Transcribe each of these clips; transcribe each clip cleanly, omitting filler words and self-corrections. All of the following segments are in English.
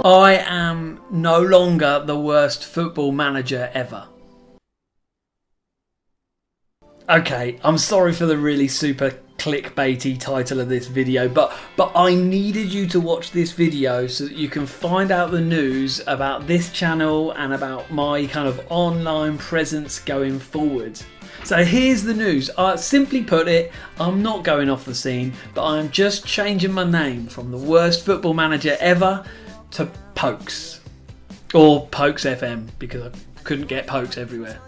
I am no longer the worst football manager ever. Okay, I'm sorry for the really super clickbaity title of this video, but I needed you to watch this video so that you can find out the news about this channel and about my kind of online presence going forward. So here's the news. Simply put it, I'm not going off the scene, but I'm just changing my name from the worst football manager ever to Pokes. Or PokesFM, because I couldn't get Pokes everywhere.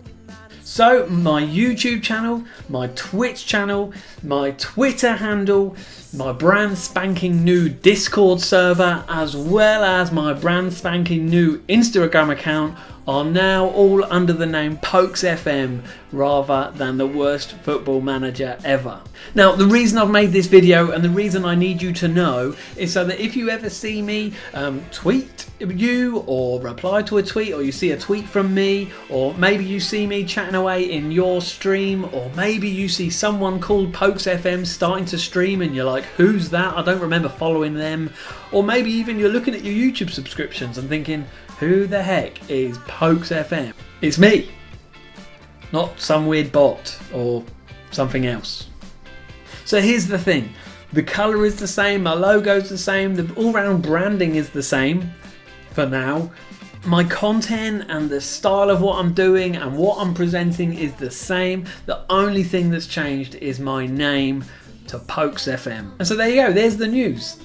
So my YouTube channel, my Twitch channel, my Twitter handle, my brand spanking new Discord server, as well as my brand spanking new Instagram account are now all under the name PokesFM rather than the worst football manager ever. Now, the reason I've made this video and the reason I need you to know is so that if you ever see me tweet you or reply to a tweet, or you see a tweet from me, or maybe you see me chatting away in your stream, or maybe you see someone called PokesFM starting to stream and you're like, who's that? I don't remember following them. Or maybe even you're looking at your YouTube subscriptions and thinking, who the heck is PokesFM? It's me, not some weird bot or something else. So here's the thing. The colour is the same, my logo's the same, the all-round branding is the same for now. My content and the style of what I'm doing and what I'm presenting is the same. The only thing that's changed is my name to PokesFM. And so there you go, there's the news.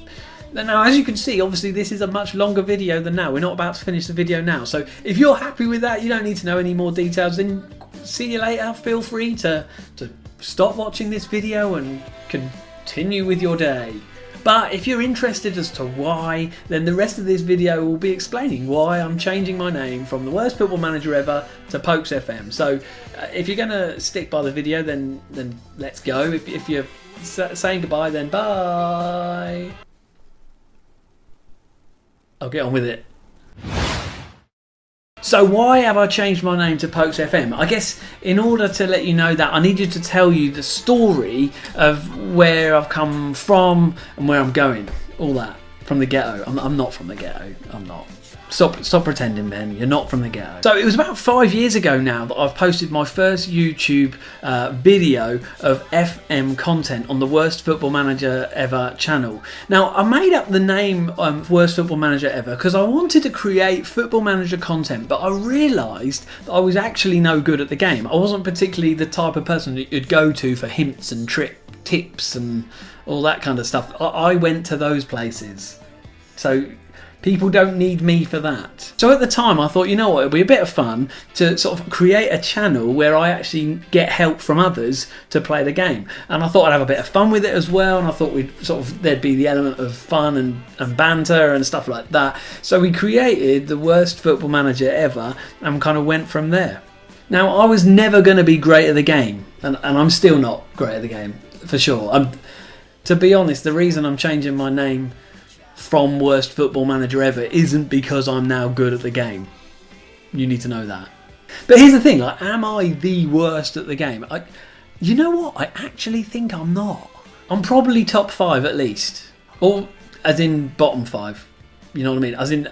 Now, as you can see, obviously this is a much longer video than now. We're not about to finish the video now. So if you're happy with that, you don't need to know any more details, then see you later. Feel free to stop watching this video and continue with your day. But if you're interested as to why, then the rest of this video will be explaining why I'm changing my name from the worst football manager ever to PokesFM. So if you're going to stick by the video, then let's go. If you're saying goodbye, then bye. I'll get on with it. So why have I changed my name to PokesFM? I guess in order to let you know that, I need you to tell you the story of where I've come from and where I'm going. All that. From the ghetto. I'm not from the ghetto. I'm not. Stop pretending, Ben. You're not from the ghetto. So it was about 5 years ago now that I've posted my first YouTube video of FM content on the Worst Football Manager Ever channel. Now, I made up the name Worst Football Manager Ever because I wanted to create football manager content, but I realised that I was actually no good at the game. I wasn't particularly the type of person that you'd go to for hints and tips and all that kind of stuff. I went to those places. So people don't need me for that. So at the time I thought, you know what, it'd be a bit of fun to sort of create a channel where I actually get help from others to play the game. And I thought I'd have a bit of fun with it as well, and I thought there'd be the element of fun and banter and stuff like that. So we created the Worst Football Manager Ever and kind of went from there. Now, I was never going to be great at the game, and I'm still not great at the game, for sure. To be honest, the reason I'm changing my name from Worst Football Manager Ever isn't because I'm now good at the game. You need to know that. But here's the thing, like, am I the worst at the game? You know what? I actually think I'm not. I'm probably top 5 at least. Or as in bottom 5. You know what I mean? As in,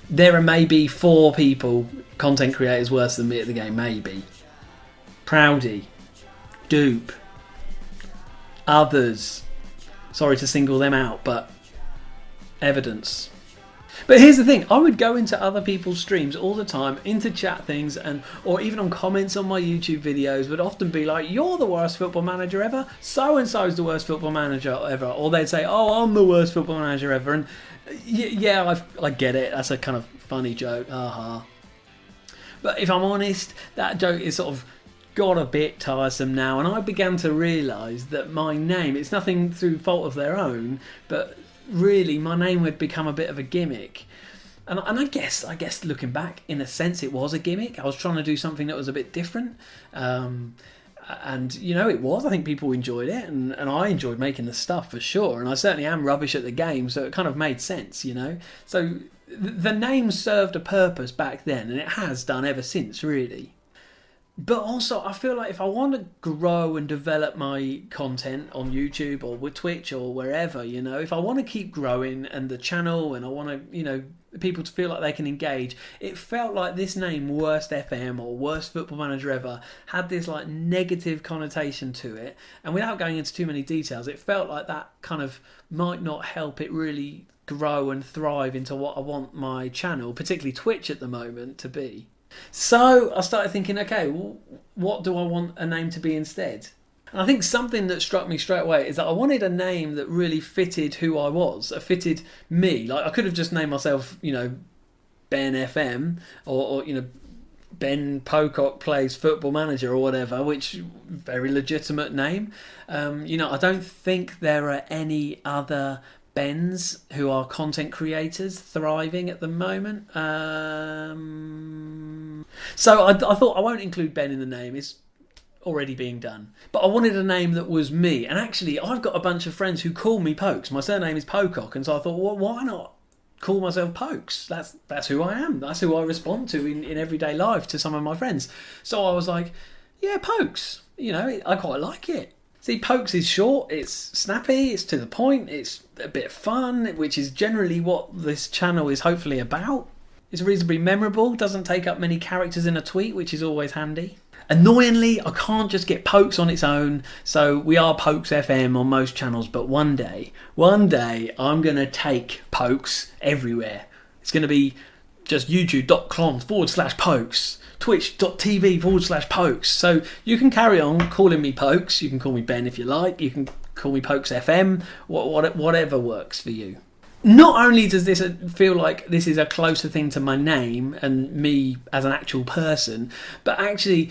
there are maybe 4 people, content creators, worse than me at the game. Maybe. Proudy. Dupe. Others. Sorry to single them out, but evidence. But here's the thing, I would go into other people's streams all the time, into chat things, or even on comments on my YouTube videos, would often be like, you're the worst football manager ever, so and so's the worst football manager ever, or they'd say, oh, I'm the worst football manager ever. And yeah, I get it, that's a kind of funny joke, but if I'm honest, that joke is sort of got a bit tiresome now, and I began to realise that my name, it's nothing through fault of their own, but really my name would become a bit of a gimmick. And I guess looking back, in a sense it was a gimmick. I was trying to do something that was a bit different, and you know, it was. I think people enjoyed it, and I enjoyed making the stuff for sure, and I certainly am rubbish at the game, so it kind of made sense, you know. So the name served a purpose back then, and it has done ever since, really. But also, I feel like if I want to grow and develop my content on YouTube or with Twitch or wherever, if I want to keep growing and the channel, and I want to, people to feel like they can engage, it felt like this name, Worst FM or Worst Football Manager Ever, had this like negative connotation to it. And without going into too many details, it felt like that kind of might not help it really grow and thrive into what I want my channel, particularly Twitch at the moment, to be. So I started thinking, okay, well, what do I want a name to be instead? And I think something that struck me straight away is that I wanted a name that really fitted who I was, fitted me. Like I could have just named myself, Ben FM or Ben Pocock Plays Football Manager or whatever, which very legitimate name. I don't think there are any other Bens who are content creators thriving at the moment. So I thought I won't include Ben in the name. It's already being done. But I wanted a name that was me. And actually, I've got a bunch of friends who call me Pokes. My surname is Pocock. And so I thought, well, why not call myself Pokes? That's who I am. That's who I respond to in everyday life to some of my friends. So I was like, yeah, Pokes. I quite like it. See, Pokes is short, it's snappy, it's to the point, it's a bit fun, which is generally what this channel is hopefully about. It's reasonably memorable, doesn't take up many characters in a tweet, which is always handy. Annoyingly, I can't just get Pokes on its own, so we are PokesFM on most channels, but one day, I'm going to take Pokes everywhere. It's going to be just youtube.com/Pokes. Twitch.tv/Pokes. So you can carry on calling me Pokes. You can call me Ben if you like. You can call me PokesFM. Whatever works for you. Not only does this feel like this is a closer thing to my name and me as an actual person, but actually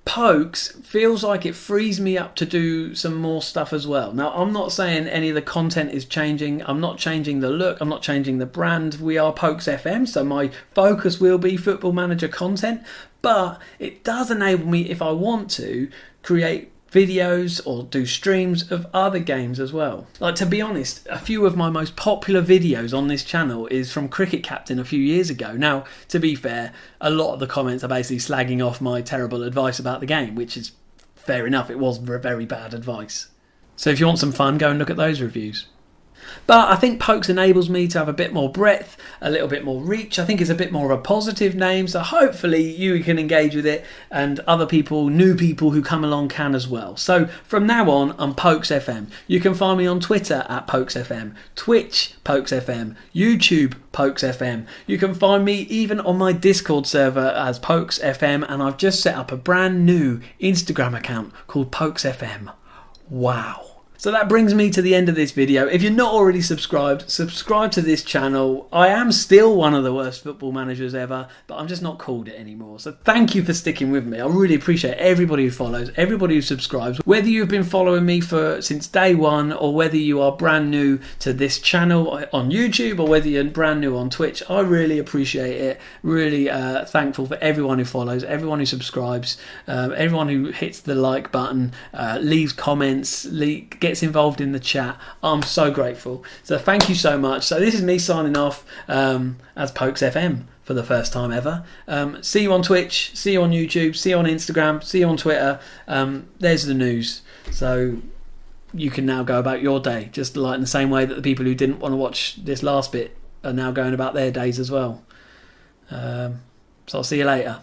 Pokes feels like it frees me up to do some more stuff as well. Now, I'm not saying any of the content is changing. I'm not changing the look. I'm not changing the brand. We are PokesFM, so my focus will be Football Manager content. But it does enable me, if I want to, create videos or do streams of other games as well. Like, to be honest, a few of my most popular videos on this channel is from Cricket Captain a few years ago. Now, to be fair, a lot of the comments are basically slagging off my terrible advice about the game, which is fair enough. It was very bad advice. So if you want some fun, go and look at those reviews. But I think Pokes enables me to have a bit more breadth, a little bit more reach. I think it's a bit more of a positive name, so hopefully you can engage with it and other people, new people who come along can as well. So from now on, I'm PokesFM. You can find me on Twitter at PokesFM, Twitch PokesFM, YouTube PokesFM. You can find me even on my Discord server as PokesFM, and I've just set up a brand new Instagram account called PokesFM. Wow. So that brings me to the end of this video. If you're not already subscribed, subscribe to this channel. I am still one of the worst football managers ever, but I'm just not called it anymore. So thank you for sticking with me. I really appreciate everybody who follows, everybody who subscribes. Whether you've been following me since day one, or whether you are brand new to this channel on YouTube, or whether you're brand new on Twitch, I really appreciate it. Really thankful for everyone who follows, everyone who subscribes, everyone who hits the like button, leaves comments, gets involved in the chat. I'm so grateful. So thank you so much. So this is me signing off as PokesFM for the first time ever. See you on Twitch, see you on YouTube, see you on Instagram, see you on Twitter. There's the news. So you can now go about your day, just like in the same way that the people who didn't want to watch this last bit are now going about their days as well. So I'll see you later.